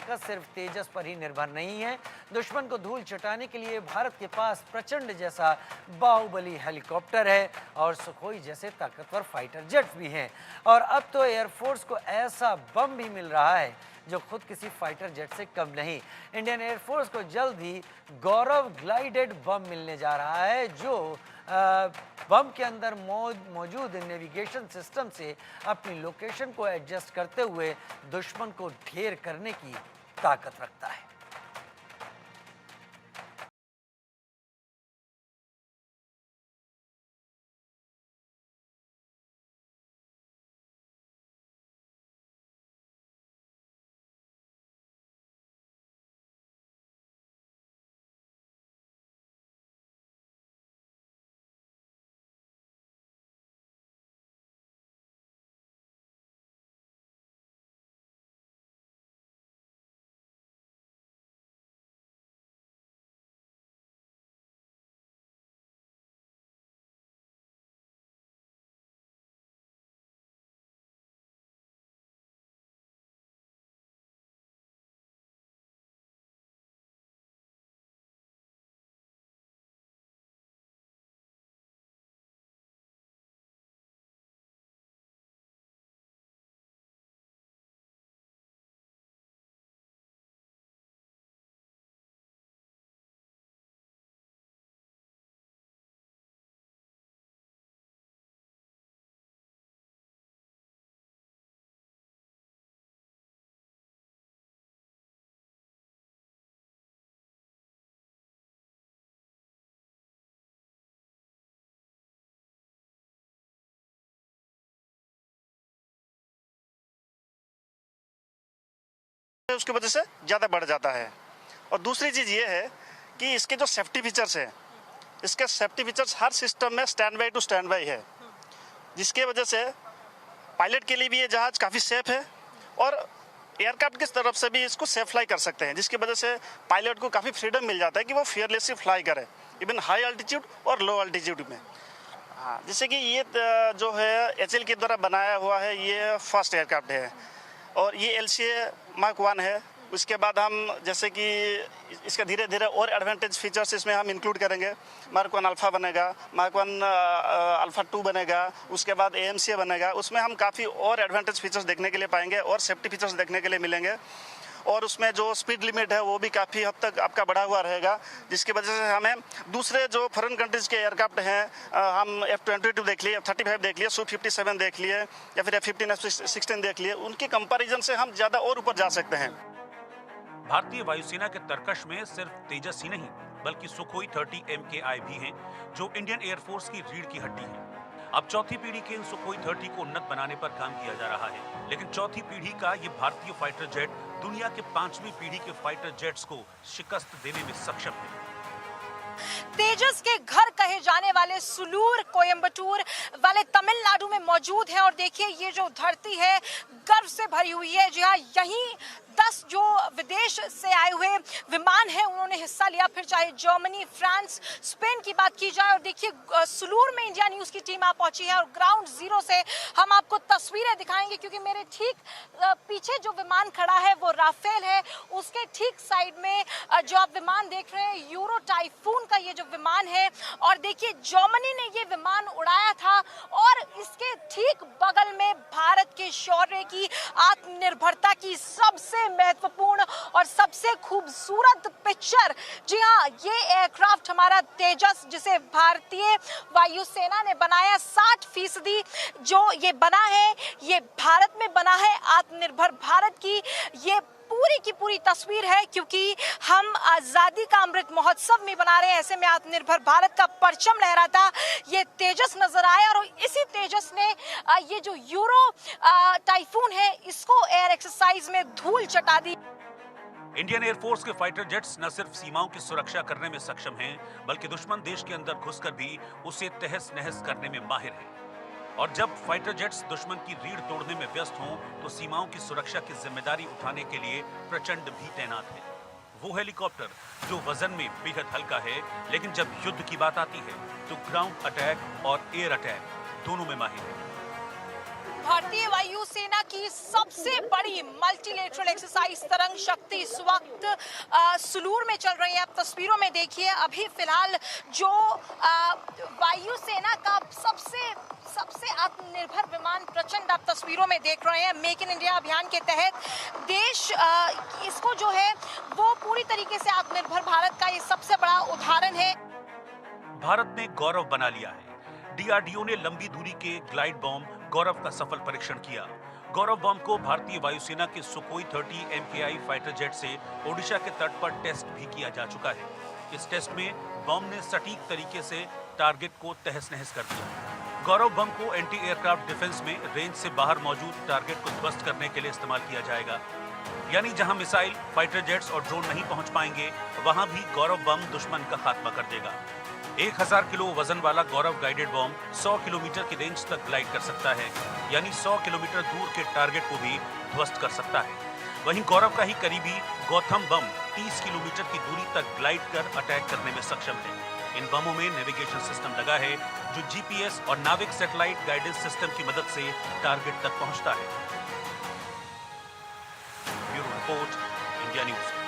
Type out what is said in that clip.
ताकत सिर्फ तेजस पर ही निर्भर नहीं है। दुश्मन को धूल चटाने के लिए भारत के पास प्रचंड जैसा बाहुबली हेलीकॉप्टर है और सुखोई जैसे ताकतवर फाइटर जेट्स भी हैं। और अब तो एयरफोर्स को ऐसा बम भी मिल रहा है जो खुद किसी फाइटर जेट से कम नहीं। इंडियन एयरफोर्स को जल्द ही गौरव ग्लाइडेड बम मिलने जा रहा है जो बम के अंदर मौजूद नेविगेशन सिस्टम से अपनी लोकेशन को एडजस्ट करते हुए दुश्मन को ढेर करने की ताकत रखता है। उसकी वजह से ज़्यादा बढ़ जाता है। और दूसरी चीज़ ये है कि इसके जो सेफ्टी फीचर्स हैं, इसके सेफ्टी फीचर्स हर सिस्टम में stand by two stand by है, जिसके वजह से पायलट के लिए भी ये जहाज़ काफ़ी सेफ है और एयरक्राफ्ट की तरफ से भी इसको सेफ फ्लाई कर सकते हैं, जिसकी वजह से पायलट को काफ़ी फ्रीडम मिल जाता है कि वो फियरलेसली फ्लाई करे इवन हाई अल्टीट्यूड और लो अल्टीट्यूड में। हाँ, जैसे कि ये जो है HAL के द्वारा बनाया हुआ है, ये फर्स्ट एयरक्राफ्ट है और ये LCA मार्क 1 है। उसके बाद हम जैसे कि इसका धीरे धीरे और एडवांटेज फीचर्स इसमें हम इंक्लूड करेंगे। मार्क 1 अल्फ़ा बनेगा, मार्क 1 अल्फ़ा 2 बनेगा, उसके बाद AMCA बनेगा। उसमें हम काफ़ी और एडवांटेज फीचर्स देखने के लिए पाएंगे और सेफ्टी फीचर्स देखने के लिए मिलेंगे। और उसमें जो स्पीड लिमिट है वो भी काफ़ी हद तक आपका बढ़ा हुआ रहेगा, जिसकी वजह से हमें दूसरे जो फॉरेन कंट्रीज़ के एयरक्राफ्ट हैं, हम F-22 देख लिए, F-35 देख लिए, Su-57 देख लिए या फिर F-15, F-16 देख लिए, उनके कंपैरिजन से हम ज़्यादा और ऊपर जा सकते हैं। भारतीय वायुसेना के तर्कश में सिर्फ तेजस ही नहीं बल्कि सुखोई 30 MKI भी हैं, जो इंडियन एयरफोर्स की रीढ़ की हड्डी है। अब चौथी पीढ़ी के इन सुखोई 30 को उन्नत बनाने पर काम किया जा रहा है, लेकिन चौथी पीढ़ी का ये भारतीय फाइटर जेट दुनिया के 5वीं पीढ़ी के फाइटर जेट्स को शिकस्त देने में सक्षम है। तेजस के घर कहे जाने वाले सुलूर कोयम्बटूर वाले तमिलनाडु में मौजूद है और देखिए ये जो धरती है गर्व से भरी हुई है। जी हाँ, यहीं 10 जो विदेश से आए हुए विमान हैं उन्होंने हिस्सा लिया, फिर चाहे जर्मनी, फ्रांस, स्पेन की बात की जाए। और देखिए सुलूर में इंडिया न्यूज की टीम आ पहुंची है और ग्राउंड जीरो से हम आपको तस्वीरें दिखाएंगे, क्योंकि मेरे ठीक पीछे जो विमान खड़ा है वो राफेल है। उसके ठीक साइड में जो आप विमान देख रहे हैं यूरो टाइफून का ये जो विमान है, और देखिए जर्मनी ने ये विमान उड़ाया था और इसके ठीक बगल में भारत के शौर्य की, आत्मनिर्भरता की सबसे महत्वपूर्ण और सबसे खूबसूरत पिक्चर। जी हाँ, ये एयरक्राफ्ट हमारा तेजस, जिसे भारतीय वायुसेना ने बनाया, 60% जो ये बना है ये भारत में बना है। आत्मनिर्भर भारत की ये पूरी की पूरी तस्वीर है, क्योंकि हम आजादी का अमृत महोत्सव में बना रहे हैं। ऐसे में आत्मनिर्भर भारत का परचम लहराता ये तेजस नजर आया और इसी तेजस ने ये जो यूरो टाइफून है इसको एयर एक्सरसाइज में धूल चटा दी। इंडियन एयरफोर्स के फाइटर जेट्स न सिर्फ सीमाओं की सुरक्षा करने में सक्षम हैं, बल्कि दुश्मन देश के अंदर घुसकर भी उसे तहस नहस करने में माहिर हैं। और जब फाइटर जेट्स दुश्मन की रीढ़ तोड़ने में व्यस्त हों, तो सीमाओं की सुरक्षा की जिम्मेदारी उठाने के लिए प्रचंड भी तैनात है। वो हेलीकॉप्टर जो वजन में बेहद हल्का है, लेकिन जब युद्ध की बात आती है तो ग्राउंड अटैक और एयर अटैक दोनों में माहिर है। भारतीय वायुसेना की सबसे बड़ी मल्टीलेटरल एक्सरसाइज तरंग शक्ति इस वक्त सुलूर में चल रही है। आप तस्वीरों में देखिए, अभी फिलहाल जो वायुसेना का सबसे आत्मनिर्भर विमान प्रचंड आप तस्वीरों में देख रहे हैं। मेक इन इंडिया अभियान के तहत देश इसको जो है वो पूरी तरीके से आत्मनिर्भर भारत का ये सबसे बड़ा उदाहरण है। भारत ने गौरव बना लिया है। डीआरडीओ ने लंबी दूरी के ग्लाइड बॉम्ब गौरव का सफल परीक्षण किया। गौरव बम को भारतीय वायुसेना के सुकोई 30 MKI फाइटर जेट से ओडिशा के तट पर टेस्ट भी किया जा चुका है। इस टेस्ट में बम ने सटीक तरीके से टारगेट को तहस नहस कर दिया। गौरव बम को एंटी एयरक्राफ्ट डिफेंस में रेंज से बाहर मौजूद टारगेट को ध्वस्त करने के लिए इस्तेमाल किया जाएगा। यानी जहां मिसाइल, फाइटर जेट्स और ड्रोन नहीं पहुंच पाएंगे, वहां भी गौरव बम दुश्मन का खात्मा कर देगा। 1000 किलो वजन वाला गौरव गाइडेड बॉम्ब 100 किलोमीटर की रेंज तक ग्लाइड कर सकता है, यानी 100 किलोमीटर दूर के टारगेट को भी ध्वस्त कर सकता है। वहीं गौरव का ही करीबी गौतम बम 30 किलोमीटर की दूरी तक ग्लाइड कर अटैक करने में सक्षम है। इन बमों में नेविगेशन सिस्टम लगा है जो GPS और नाविक सैटेलाइट गाइडेंस सिस्टम की मदद से टारगेट तक पहुंचता है। Bureau report, India news.